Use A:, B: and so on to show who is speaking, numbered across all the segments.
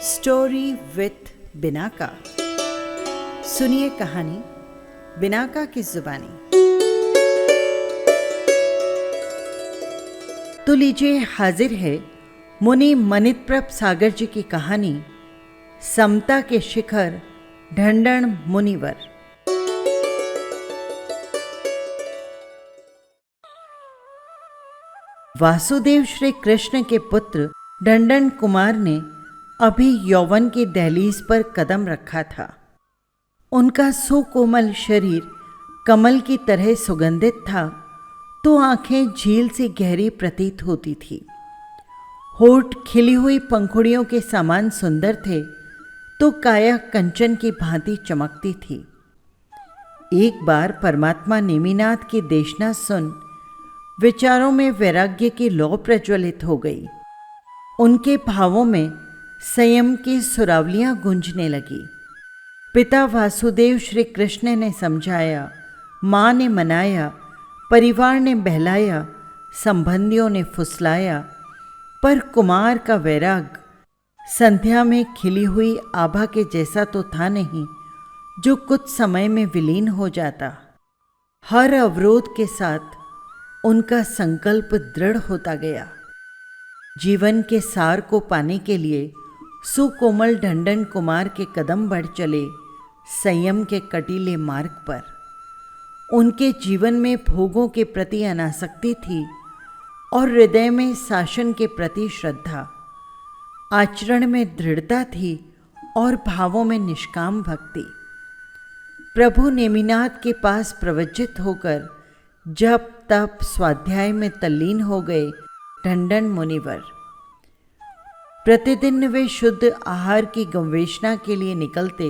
A: Story with Binaca. सुनिए कहानी Binaca की जुबानी। तो लीजिए, हाजिर है मुनि मनितप्रभ सागर जी की कहानी समता के शिखर ढंढन मुनिवर। वासुदेव श्री कृष्ण के पुत्र ढंढन कुमार ने अभी यौवन की दहलीज पर कदम रखा था। उनका सुकोमल शरीर कमल की तरह सुगंधित था, तो आंखें झील से गहरी प्रतीत होती थी। होठ खिली हुई पंखुड़ियों के समान सुंदर थे, तो काया कंचन की भांति चमकती थी। एक बार परमात्मा नेमिनाथ की देशना सुन विचारों में वैराग्य की लौ प्रज्वलित हो गई। उनके भावों में संयम की सुरावलियां गूंजने लगी। पिता वासुदेव श्री कृष्ण ने समझाया, माँ ने मनाया, परिवार ने बहलाया, संबंधियों ने फुसलाया, पर कुमार का वैराग संध्या में खिली हुई आभा के जैसा तो था नहीं, जो कुछ समय में विलीन हो जाता। हर अवरोध के साथ उनका संकल्प दृढ़ होता गया। जीवन के सार को पाने के लिए सुकोमल ढंढन कुमार के कदम बढ़ चले संयम के कटीले मार्ग पर। उनके जीवन में भोगों के प्रति अनासक्ति थी और हृदय में शासन के प्रति श्रद्धा। आचरण में दृढ़ता थी और भावों में निष्काम भक्ति। प्रभु नेमिनाथ के पास प्रवज्जित होकर जप तप स्वाध्याय में तल्लीन हो गए ढंढन मुनिवर। प्रतिदिन वे शुद्ध आहार की गवेषणा के लिए निकलते,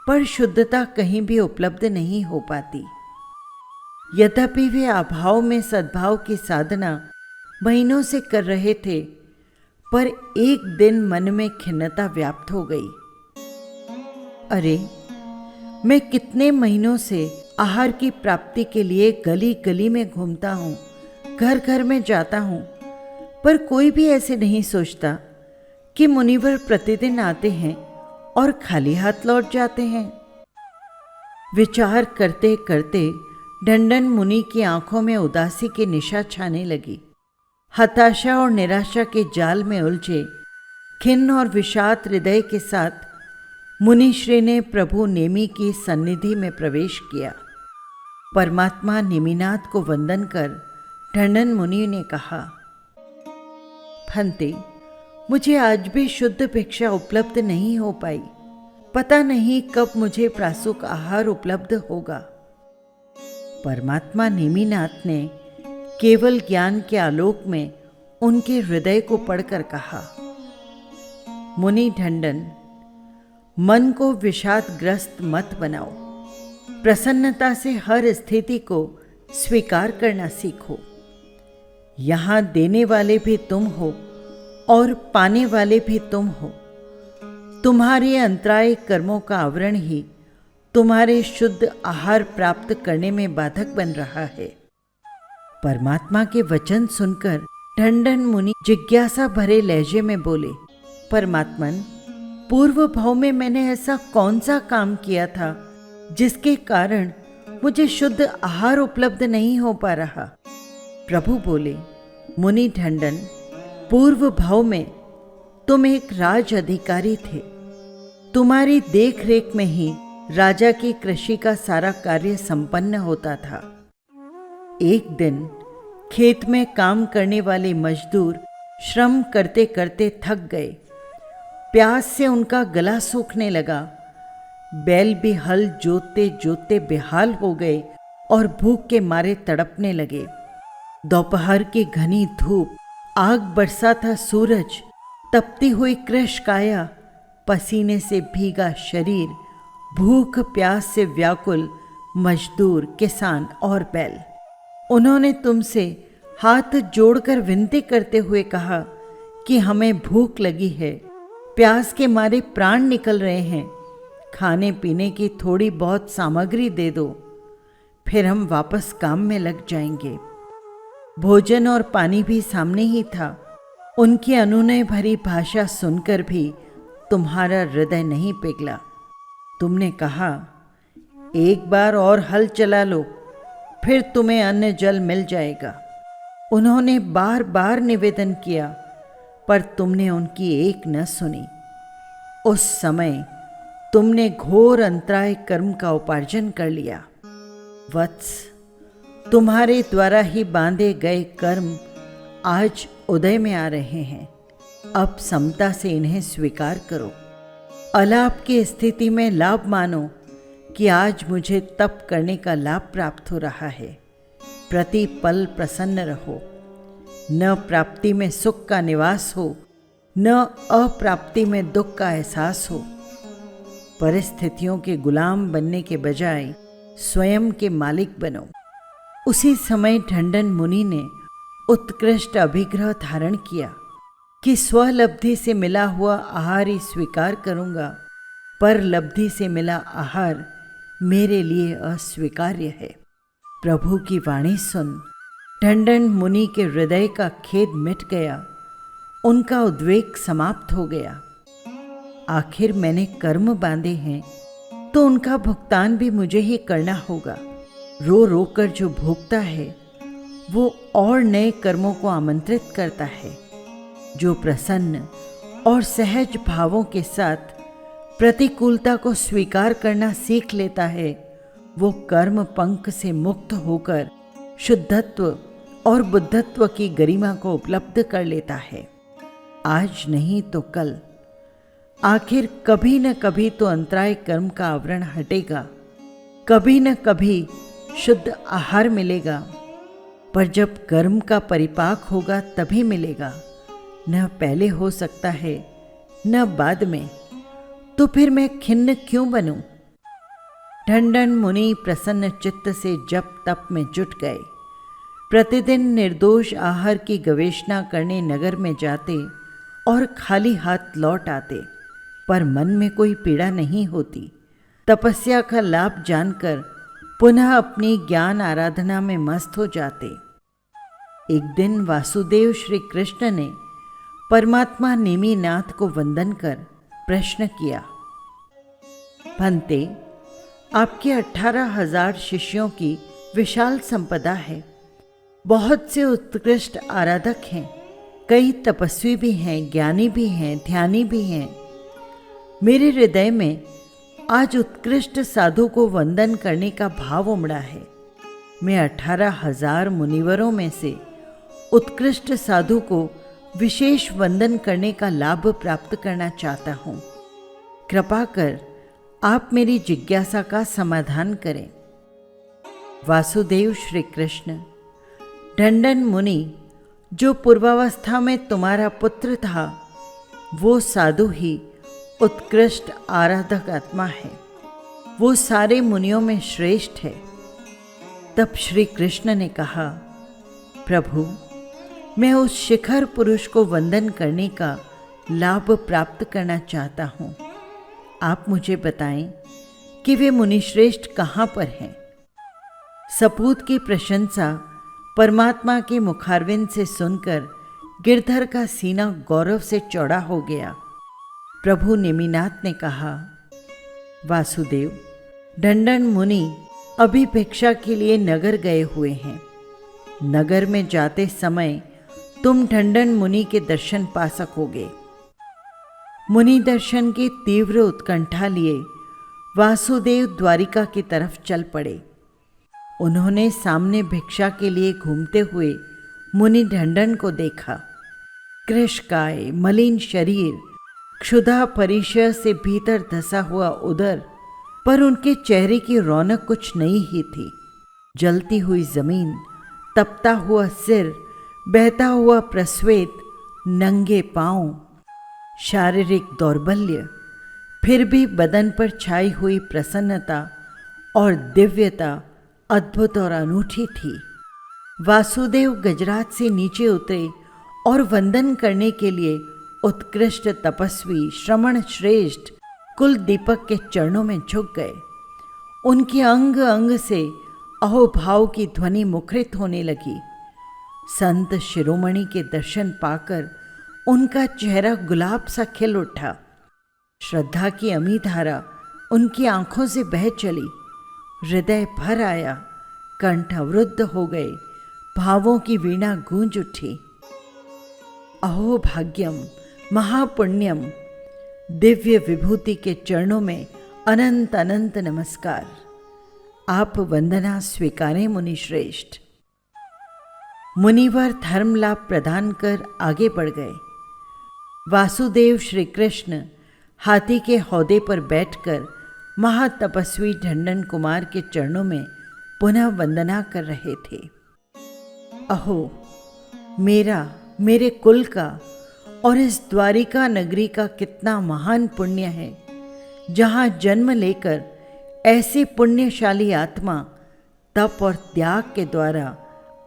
A: पर शुद्धता कहीं भी उपलब्ध नहीं हो पाती। यद्यपि वे अभाव में सद्भाव की साधना महीनों से कर रहे थे, पर एक दिन मन में खिन्नता व्याप्त हो गई। अरे, मैं कितने महीनों से आहार की प्राप्ति के लिए गली गली में घूमता हूँ, घर घर में जाता हूँ, पर कोई भी ऐसे नहीं सोचता कि मुनिवर प्रतिदिन आते हैं और खाली हाथ लौट जाते हैं। विचार करते करते ढंढन मुनि की आंखों में उदासी की निशा छाने लगी। हताशा और निराशा के जाल में उलझे खिन्न और विषाद हृदय के साथ मुनिश्री ने प्रभु नेमि की सन्निधि में प्रवेश किया। परमात्मा नेमिनाथ को वंदन कर ढंढन मुनि ने कहा, भंते, मुझे आज भी शुद्ध भिक्षा उपलब्ध नहीं हो पाई। पता नहीं कब मुझे प्रासुक आहार उपलब्ध होगा। परमात्मा नेमिनाथ ने केवल ज्ञान के आलोक में उनके हृदय को पढ़कर कहा, मुनि ढंढन, मन को विषादग्रस्त मत बनाओ। प्रसन्नता से हर स्थिति को स्वीकार करना सीखो। यहाँ देने वाले भी तुम हो और पाने वाले भी तुम हो। तुम्हारे अंतराय कर्मों का आवरण ही तुम्हारे शुद्ध आहार प्राप्त करने में बाधक बन रहा है। परमात्मा के वचन सुनकर ढंढन मुनि जिज्ञासा भरे लहजे में बोले, परमात्मन, पूर्व भाव में मैंने ऐसा कौन सा काम किया था जिसके कारण मुझे शुद्ध आहार उपलब्ध नहीं हो पा रहा? प्रभु बोले, मुनि ढंढन, पूर्व भाव में तुम एक राज अधिकारी थे। तुम्हारी देख रेख में ही राजा की कृषि का सारा कार्य संपन्न होता था। एक दिन खेत में काम करने वाले मजदूर श्रम करते करते थक गए। प्यास से उनका गला सूखने लगा। बैल भी हल जोतते जोतते बेहाल हो गए और भूख के मारे तड़पने लगे। दोपहर की घनी धूप, आग बरसा था सूरज, तपती हुई कृश काया, पसीने से भीगा शरीर, भूख प्यास से व्याकुल मजदूर, किसान और बैल। उन्होंने तुमसे हाथ जोड़कर विनती करते हुए कहा कि हमें भूख लगी है, प्यास के मारे प्राण निकल रहे हैं, खाने पीने की थोड़ी बहुत सामग्री दे दो, फिर हम वापस काम में लग जाएंगे। भोजन और पानी भी सामने ही था। उनकी अनुनय भरी भाषा सुनकर भी तुम्हारा हृदय नहीं पिघला। तुमने कहा, एक बार और हल चला लो, फिर तुम्हें अन्न जल मिल जाएगा। उन्होंने बार बार निवेदन किया, पर तुमने उनकी एक न सुनी। उस समय तुमने घोर अंतराय कर्म का उपार्जन कर लिया। वत्स, तुम्हारे द्वारा ही बांधे गए कर्म आज उदय में आ रहे हैं। अब समता से इन्हें स्वीकार करो। अलाप की स्थिति में लाभ मानो कि आज मुझे तप करने का लाभ प्राप्त हो रहा है। प्रति पल प्रसन्न रहो। न प्राप्ति में सुख का निवास हो, न अप्राप्ति में दुख का एहसास हो। परिस्थितियों के गुलाम बनने के बजाय स्वयं के मालिक बनो। उसी समय ढंडन मुनि ने उत्कृष्ट अभिग्रह धारण किया कि स्वलब्धि से मिला हुआ आहार ही स्वीकार करूंगा, पर लब्धि से मिला आहार मेरे लिए अस्वीकार्य है। प्रभु की वाणी सुन ढंडन मुनि के हृदय का खेद मिट गया, उनका उद्वेग समाप्त हो गया। आखिर मैंने कर्म बांधे हैं तो उनका भुगतान भी मुझे ही करना होगा। रो रो कर जो भोगता है वो और नए कर्मों को आमंत्रित करता है। जो प्रसन्न और सहज भावों के साथ प्रतिकूलता को स्वीकार करना सीख लेता है, वो कर्म पंख से मुक्त होकर शुद्धत्व और बुद्धत्व की गरिमा को उपलब्ध कर लेता है। आज नहीं तो कल, आखिर कभी न कभी तो अंतराय कर्म का आवरण हटेगा, कभी न कभी शुद्ध आहार मिलेगा। पर जब कर्म का परिपाक होगा तभी मिलेगा, न पहले हो सकता है न बाद में। तो फिर मैं खिन्न क्यों बनूं? ढंडन मुनि प्रसन्न चित्त से जप तप में जुट गए। प्रतिदिन निर्दोष आहार की गवेषणा करने नगर में जाते और खाली हाथ लौट आते, पर मन में कोई पीड़ा नहीं होती। तपस्या का लाभ जानकर पुनः अपनी ज्ञान आराधना में मस्त हो जाते। एक दिन वासुदेव श्री कृष्ण ने परमात्मा नेमिनाथ को वंदन कर प्रश्न किया, भंते, आपके 18,000 शिष्यों की विशाल संपदा है। बहुत से उत्कृष्ट आराधक हैं, कई तपस्वी भी हैं, ज्ञानी भी हैं, ध्यानी भी हैं। मेरे हृदय में आज उत्कृष्ट साधु को वंदन करने का भाव उमड़ा है। मैं 18,000 मुनिवरों में से उत्कृष्ट साधु को विशेष वंदन करने का लाभ प्राप्त करना चाहता हूँ। कृपा कर आप मेरी जिज्ञासा का समाधान करें। वासुदेव श्री कृष्ण, ढंडन मुनि जो पूर्वावस्था में तुम्हारा पुत्र था, वो साधु ही उत्कृष्ट आराधक आत्मा है। वो सारे मुनियों में श्रेष्ठ है। तब श्री कृष्ण ने कहा, प्रभु, मैं उस शिखर पुरुष को वंदन करने का लाभ प्राप्त करना चाहता हूँ। आप मुझे बताएं कि वे मुनिश्रेष्ठ कहाँ पर हैं। सपूत की प्रशंसा परमात्मा के मुखारविंद से सुनकर गिरधर का सीना गौरव से चौड़ा हो गया। प्रभु नेमिनाथ ने कहा, वासुदेव, ढंडन मुनि अभी भिक्षा के लिए नगर गए हुए हैं। नगर में जाते समय तुम ढंडन मुनि के दर्शन पा सकोगे। मुनि दर्शन की तीव्र उत्कंठा लिए वासुदेव द्वारिका की तरफ चल पड़े। उन्होंने सामने भिक्षा के लिए घूमते हुए मुनि ढंडन को देखा। कृशकाय, मलिन शरीर, क्षुधा परिचय से भीतर धसा हुआ उदर, पर उनके चेहरे की रौनक कुछ नई ही थी। जलती हुई जमीन, तपता हुआ सिर, बहता हुआ प्रस्वेद, नंगे पांव, शारीरिक दौर्बल्य, फिर भी बदन पर छाई हुई प्रसन्नता और दिव्यता अद्भुत और अनूठी थी। वासुदेव गजराज से नीचे उतरे और वंदन करने के लिए उत्कृष्ट तपस्वी श्रमण श्रेष्ठ कुल दीपक के चरणों में झुक गए। उनके अंग अंग से अहोभाव की ध्वनि मुखरित होने लगी। संत शिरोमणि के दर्शन पाकर उनका चेहरा गुलाब सा खिल उठा। श्रद्धा की अमी धारा उनकी आंखों से बह चली। हृदय भर आया, कंठ अवरुद्ध हो गए, भावों की वीणा गूंज उठी। अहो भाग्यम महापुण्यम, दिव्य विभूति के चरणों में अनंत अनंत नमस्कार। आप वंदना स्वीकारें मुनि श्रेष्ठ। मुनिवर धर्म लाभ प्रदान कर आगे बढ़ गए। वासुदेव श्री कृष्ण हाथी के हौदे पर बैठकर महातपस्वी ढंडन कुमार के चरणों में पुनः वंदना कर रहे थे। अहो मेरा, मेरे कुल का और इस द्वारिका नगरी का कितना महान पुण्य है, जहाँ जन्म लेकर ऐसी पुण्यशाली आत्मा तप और त्याग के द्वारा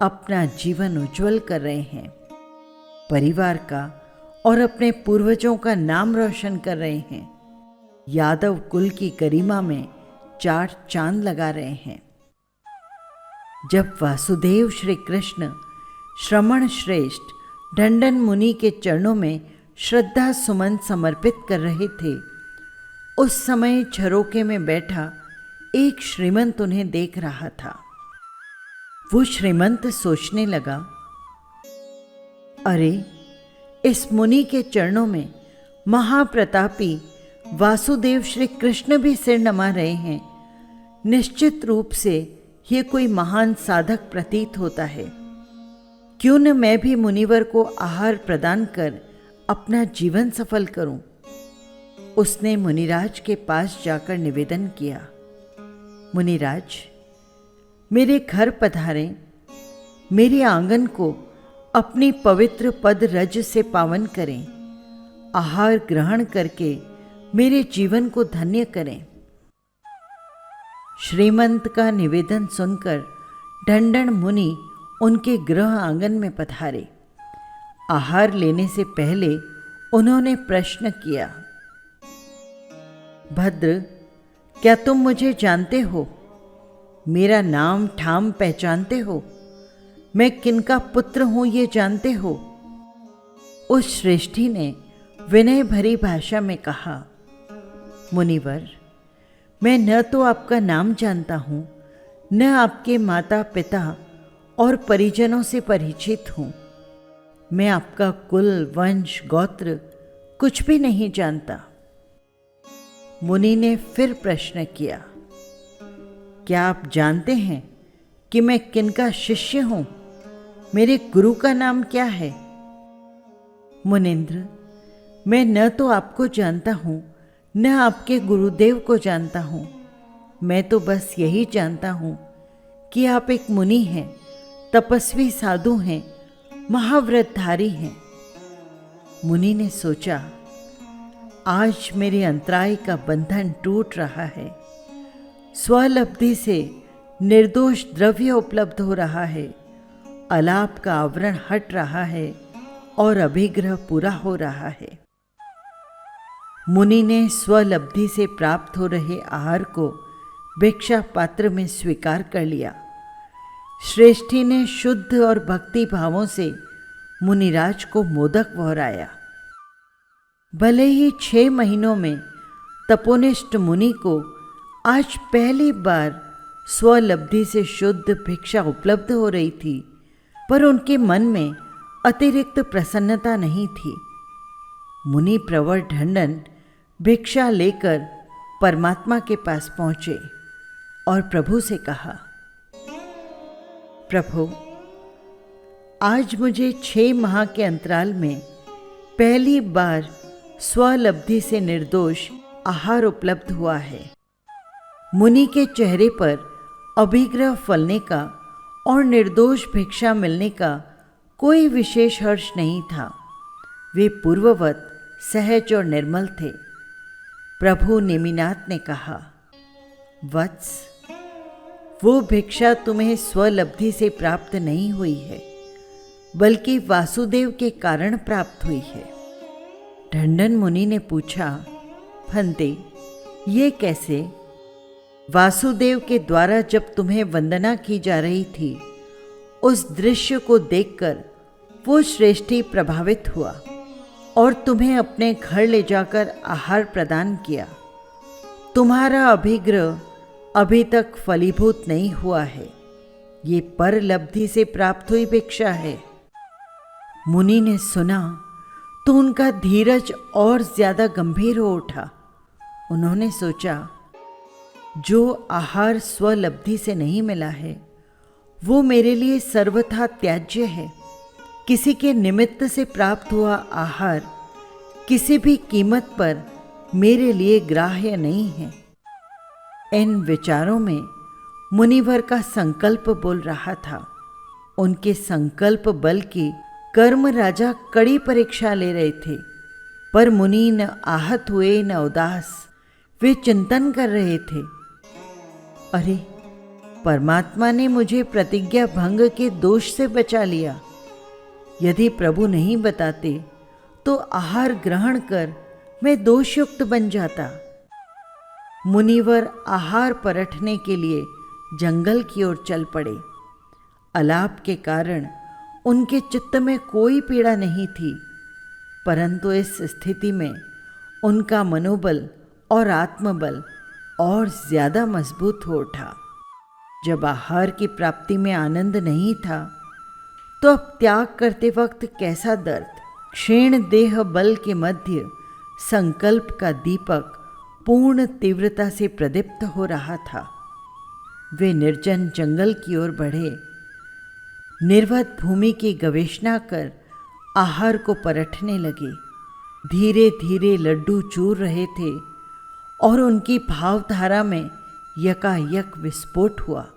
A: अपना जीवन उज्जवल कर रहे हैं, परिवार का और अपने पूर्वजों का नाम रोशन कर रहे हैं, यादव कुल की गरिमा में 4 चांद लगा रहे हैं। जब वासुदेव श्री कृष्ण श्रमण श्रेष्ठ ढंडन मुनि के चरणों में श्रद्धा सुमन समर्पित कर रहे थे, उस समय झरोके में बैठा एक श्रीमंत उन्हें देख रहा था। वो श्रीमंत सोचने लगा, अरे इस मुनि के चरणों में महाप्रतापी वासुदेव श्री कृष्ण भी सिर नमा रहे हैं। निश्चित रूप से ये कोई महान साधक प्रतीत होता है। क्यों न मैं भी मुनिवर को आहार प्रदान कर अपना जीवन सफल करूं। उसने मुनिराज के पास जाकर निवेदन किया, मुनिराज मेरे घर पधारें, मेरे आंगन को अपनी पवित्र पद रज से पावन करें, आहार ग्रहण करके मेरे जीवन को धन्य करें। श्रीमंत का निवेदन सुनकर ढंडन मुनि उनके गृह आंगन में पधारे। आहार लेने से पहले उन्होंने प्रश्न किया, भद्र क्या तुम मुझे जानते हो? मेरा नाम ठाम पहचानते हो? मैं किनका पुत्र हूं ये जानते हो? उस श्रेष्ठी ने विनय भरी भाषा में कहा, मुनिवर मैं न तो आपका नाम जानता हूं, न आपके माता पिता और परिजनों से परिचित हूं। मैं आपका कुल वंश गोत्र कुछ भी नहीं जानता। मुनि ने फिर प्रश्न किया, क्या आप जानते हैं कि मैं किनका शिष्य हूं? मेरे गुरु का नाम क्या है? मुनिंद्र मैं न तो आपको जानता हूं, न आपके गुरुदेव को जानता हूं। मैं तो बस यही जानता हूं कि आप एक मुनि हैं, तपस्वी साधु हैं, महाव्रतधारी हैं। मुनि ने सोचा, आज मेरे अंतराय का बंधन टूट रहा है। स्वलब्धि से निर्दोष द्रव्य उपलब्ध हो रहा है, अलाप का आवरण हट रहा है और अभिग्रह पूरा हो रहा है। मुनि ने स्वलब्धि से प्राप्त हो रहे आहार को भिक्षा पात्र में स्वीकार कर लिया। श्रेष्ठी ने शुद्ध और भक्ति भावों से मुनिराज को मोदक वहराया। भले ही 6 महीनों में तपोनिष्ठ मुनि को आज पहली बार स्वलब्धि से शुद्ध भिक्षा उपलब्ध हो रही थी, पर उनके मन में अतिरिक्त प्रसन्नता नहीं थी। मुनि प्रवर ढंडन भिक्षा लेकर परमात्मा के पास पहुंचे और प्रभु से कहा, प्रभु आज मुझे 6 माह के अंतराल में पहली बार स्वलब्धि से निर्दोष आहार उपलब्ध हुआ है। मुनि के चेहरे पर अभिग्रह फलने का और निर्दोष भिक्षा मिलने का कोई विशेष हर्ष नहीं था। वे पूर्ववत सहज और निर्मल थे। प्रभु नेमिनाथ ने कहा, वत्स वो भिक्षा तुम्हें स्वलब्धि से प्राप्त नहीं हुई है, बल्कि वासुदेव के कारण प्राप्त हुई है। ढंडन मुनि ने पूछा, फंते ये कैसे? वासुदेव के द्वारा जब तुम्हें वंदना की जा रही थी, उस दृश्य को देखकर वो श्रेष्ठी प्रभावित हुआ और तुम्हें अपने घर ले जाकर आहार प्रदान किया। तुम्हारा अभिग्रह अभी तक फलीभूत नहीं हुआ है, ये पर लब्धि से प्राप्त हुई भिक्षा है। मुनि ने सुना तो उनका धीरज और ज्यादा गंभीर हो उठा। उन्होंने सोचा, जो आहार स्वलब्धि से नहीं मिला है वो मेरे लिए सर्वथा त्याज्य है। किसी के निमित्त से प्राप्त हुआ आहार किसी भी कीमत पर मेरे लिए ग्राह्य नहीं है। इन विचारों में मुनिवर का संकल्प बोल रहा था। उनके संकल्प बल की कर्म राजा कड़ी परीक्षा ले रहे थे, पर मुनि न आहत हुए न उदास। वे चिंतन कर रहे थे, अरे परमात्मा ने मुझे प्रतिज्ञा भंग के दोष से बचा लिया। यदि प्रभु नहीं बताते तो आहार ग्रहण कर मैं दोषयुक्त बन जाता। मुनिवर आहार परखने के लिए जंगल की ओर चल पड़े। अलाप के कारण उनके चित्त में कोई पीड़ा नहीं थी, परंतु इस स्थिति में उनका मनोबल और आत्मबल और ज्यादा मजबूत हो उठा। जब आहार की प्राप्ति में आनंद नहीं था तो अब त्याग करते वक्त कैसा दर्द। क्षीण देह बल के मध्य संकल्प का दीपक पूर्ण तीव्रता से प्रदीप्त हो रहा था। वे निर्जन जंगल की ओर बढ़े। निर्वत भूमि की गवेषणा कर आहार को परखने लगे। धीरे धीरे लड्डू चूर रहे थे और उनकी भावधारा में यकायक विस्फोट हुआ।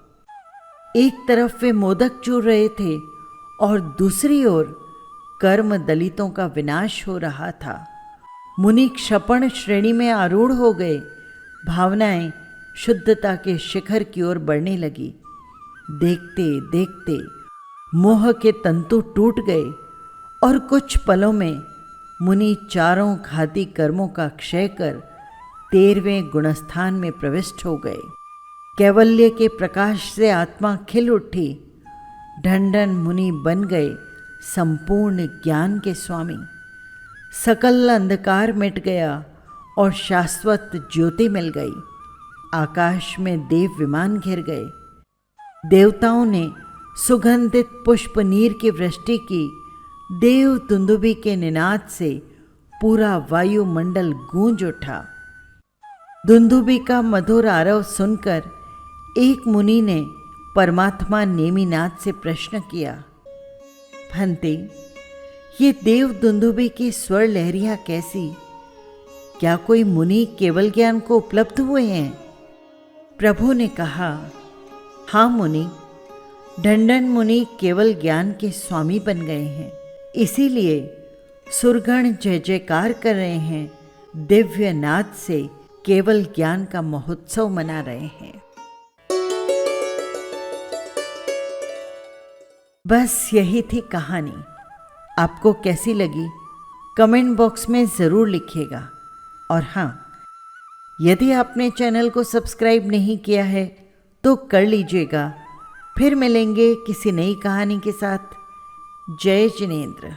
A: एक तरफ वे मोदक चूर रहे थे और दूसरी ओर कर्म दलितों का विनाश हो रहा था। मुनि क्षपण श्रेणी में आरूढ़ हो गए। भावनाएं शुद्धता के शिखर की ओर बढ़ने लगी। देखते देखते मोह के तंतु टूट गए और कुछ पलों में मुनि चारों घाती कर्मों का क्षय कर 13वें गुणस्थान में प्रविष्ट हो गए। कैवल्य के प्रकाश से आत्मा खिल उठी। ढंढन मुनि बन गए संपूर्ण ज्ञान के स्वामी। सकल अंधकार मिट गया और शाश्वत ज्योति मिल गई। आकाश में देव विमान घिर गए। देवताओं ने सुगंधित पुष्प नीर की वृष्टि की। देव दुंदुभी के निनाद से पूरा वायुमंडल गूंज उठा। दुंदुभी का मधुर आरव सुनकर एक मुनि ने परमात्मा नेमिनाथ से प्रश्न किया, भंते, ये देव दुंदुभी की स्वर लहरियां कैसी? क्या कोई मुनि केवल ज्ञान को उपलब्ध हुए हैं? प्रभु ने कहा, हाँ मुनि, ढंढन मुनि केवल ज्ञान के स्वामी बन गए हैं। इसीलिए सुरगण जय जयकार कर रहे हैं। दिव्य नाद से केवल ज्ञान का महोत्सव मना रहे हैं। बस यही थी कहानी। आपको कैसी लगी कमेंट बॉक्स में ज़रूर लिखिएगा। और हाँ, यदि आपने चैनल को सब्सक्राइब नहीं किया है तो कर लीजिएगा। फिर मिलेंगे किसी नई कहानी के साथ। जय जिनेंद्र।